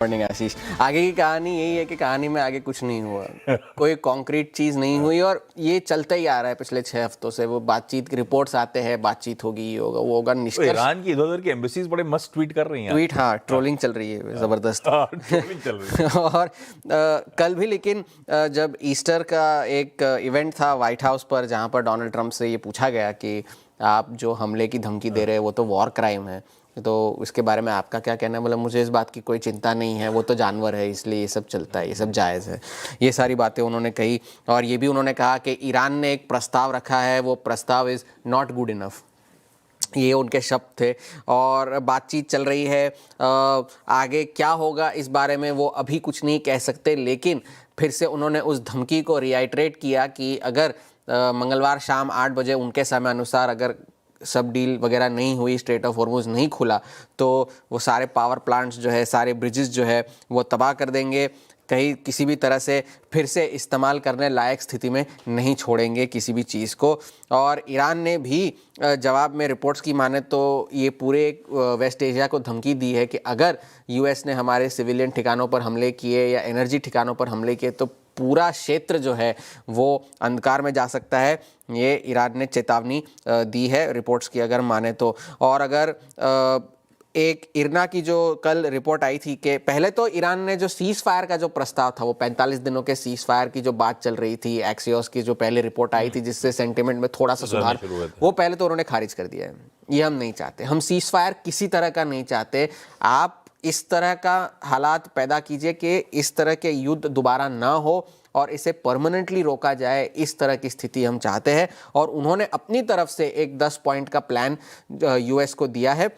Morning आशीष। आगे की कहानी यही है कि कहानी में आगे कुछ नहीं हुआ, कोई कॉन्क्रीट चीज नहीं हुई और ये चलता ही आ रहा है पिछले 6 हफ्तों से। वो बातचीत की रिपोर्ट्स आते हैं, बातचीत होगी, ये होगा, वो होगा, तो निष्कर्ष। ईरान की इधर-उधर की एम्बेसीज बड़े मस्त ट्वीट कर रही हैं। ट्वीट, हाँ, ट्रोलिंग चल रही है जबरदस्त। ट्रोलिंग चल रही है। और कल भी लेकिन जब ईस्टर का एक इवेंट था व्हाइट हाउस पर, जहाँ पर डोनाल्ड ट्रंप से ये पूछा गया कि आप जो हमले की धमकी दे रहे हैं वो तो वॉर क्राइम है, तो इसके बारे में आपका क्या कहना है? मतलब मुझे इस बात की कोई चिंता नहीं है, वो तो जानवर है, इसलिए ये सब चलता है, ये सब जायज़ है। ये सारी बातें उन्होंने कही और ये भी उन्होंने कहा कि ईरान ने एक प्रस्ताव रखा है, वो प्रस्ताव इज़ नॉट गुड इनफ। ये उनके शब्द थे और बातचीत चल रही है। आगे क्या होगा इस बारे में वो अभी कुछ नहीं कह सकते, लेकिन फिर से उन्होंने उस धमकी को रिआइट्रेट किया कि अगर मंगलवार शाम 8 बजे उनके समय अनुसार अगर सब डील वगैरह नहीं हुई, स्ट्रेट ऑफ हॉर्मुज़ नहीं खुला, तो वो सारे पावर प्लांट्स जो है, सारे ब्रिजेस जो है वो तबाह कर देंगे, कहीं किसी भी तरह से फिर से इस्तेमाल करने लायक स्थिति में नहीं छोड़ेंगे किसी भी चीज़ को। और ईरान ने भी जवाब में रिपोर्ट्स की माने तो ये पूरे वेस्ट एशिया को धमकी दी है कि अगर यूएस ने हमारे सिविलियन ठिकानों पर हमले किए या एनर्जी ठिकानों पर हमले किए तो पूरा क्षेत्र जो है वो अंधकार में जा सकता है। ये ईरान ने चेतावनी दी है रिपोर्ट्स की अगर माने तो। और अगर एक इरना की जो कल रिपोर्ट आई थी कि पहले तो ईरान ने जो सीज फायर का जो प्रस्ताव था, वो 45 दिनों के सीज फायर की जो बात चल रही थी, एक्सियोस की जो पहले रिपोर्ट आई थी जिससे सेंटिमेंट में थोड़ा सा सुधार, वो पहले तो उन्होंने खारिज कर दिया है। ये हम नहीं चाहते, हम सीज फायर किसी तरह का नहीं चाहते। आप इस तरह का हालात पैदा कीजिए कि इस तरह के युद्ध दोबारा ना हो और इसे परमानेंटली रोका जाए, इस तरह की स्थिति हम चाहते हैं। और उन्होंने अपनी तरफ से एक 10 पॉइंट का प्लान यूएस को दिया है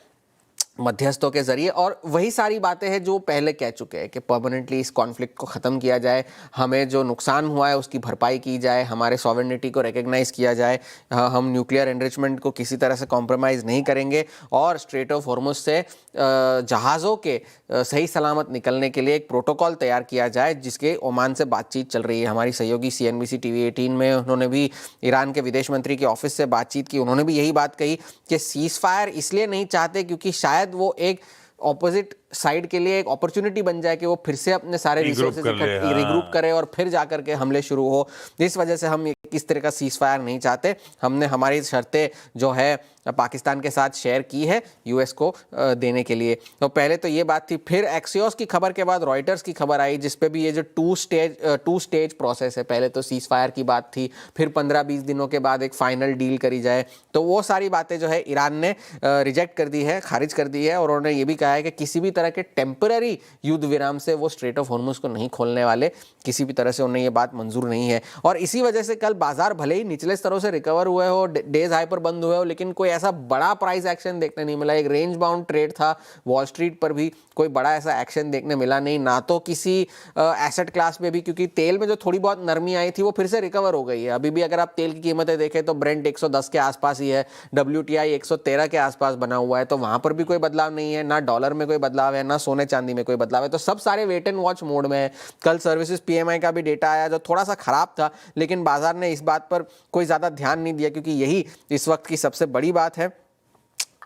मध्यस्थों के जरिए, और वही सारी बातें हैं जो पहले कह चुके हैं कि परमानेंटली इस कॉन्फ्लिक्ट को ख़त्म किया जाए, हमें जो नुकसान हुआ है उसकी भरपाई की जाए, हमारे सॉवरेनिटी को रिकग्नाइज़ किया जाए, हम न्यूक्लियर एनरिचमेंट को किसी तरह से कॉम्प्रोमाइज़ नहीं करेंगे और स्ट्रेट ऑफ हॉर्मुज़ से जहाज़ों के सही सलामत निकलने के लिए एक प्रोटोकॉल तैयार किया जाए, जिसके ओमान से बातचीत चल रही है। हमारी सहयोगी CNBC TV 18 में उन्होंने भी ईरान के विदेश मंत्री के ऑफिस से बातचीत की, उन्होंने भी यही बात कही कि सीज फायर इसलिए नहीं चाहते क्योंकि शायद वो एक ऑपोजिट साइड के लिए एक अपॉर्चुनिटी बन जाए कि वो फिर से अपने सारे रिसोर्सेज रिग्रुप करे और फिर जाकर के हमले शुरू हो। इस वजह से हम किस तरह का सीज फायर नहीं चाहते। हमने हमारी शर्तें जो है पाकिस्तान के साथ शेयर की है यूएस को देने के लिए। तो पहले तो ये बात थी। फिर एक्सियोस की खबर के बाद रॉयटर्स की खबर आई जिसपे भी ये जो टू स्टेज प्रोसेस है, पहले तो सीज फायर की बात थी, फिर 15-20 दिनों के बाद एक फाइनल डील करी जाए, तो वो सारी बातें जो है ईरान ने रिजेक्ट कर दी है, खारिज कर दी है। और उन्होंने ये भी कहा है कि किसी भी तरह के टेम्पररी युद्ध विराम से वो स्ट्रेट ऑफ हॉर्मुज़ को नहीं खोलने वाले, किसी भी तरह से उन्हें ये बात मंजूर नहीं है। और इसी वजह से कल बाजार भले ही निचले स्तरों से रिकवर हुए हो, डेज हाई पर बंद हुए हो, लेकिन कोई ऐसा बड़ा प्राइस एक्शन देखने नहीं मिला। एक रेंज बाउंड ट्रेड था, वॉल स्ट्रीट पर भी कोई बड़ा ऐसा एक्शन देखने मिला नहीं, ना तो किसी एसेट क्लास में भी, क्योंकि तेल में जो थोड़ी बहुत नरमी आई थी वो फिर से रिकवर हो गई है। अभी भी अगर आप तेल की कीमतें देखें तो ब्रेंट 110 के आसपास ही है, WTI 113 के आसपास बना हुआ है, तो वहां पर भी कोई बदलाव नहीं है, ना डॉलर में कोई बदलाव है, ना सोने चांदी में कोई बदलाव है। तो सब सारे वेट एंड वॉच मोड में है। कल सर्विसेज PMI का भी डेटा आया जो थोड़ा सा खराब था, लेकिन बाजार ने इस बात पर कोई ज्यादा ध्यान नहीं दिया क्योंकि यही इस वक्त की सबसे बड़ी बात है।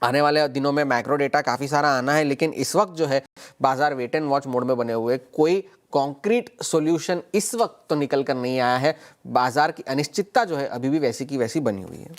आने वाले दिनों में मैक्रो डेटा काफी सारा आना है, लेकिन इस वक्त जो है बाजार वेट एंड वॉच मोड में बने हुए, कोई कॉन्क्रीट सॉल्यूशन इस वक्त तो निकल कर नहीं आया है। बाजार की अनिश्चितता जो है अभी भी वैसी की वैसी बनी हुई है।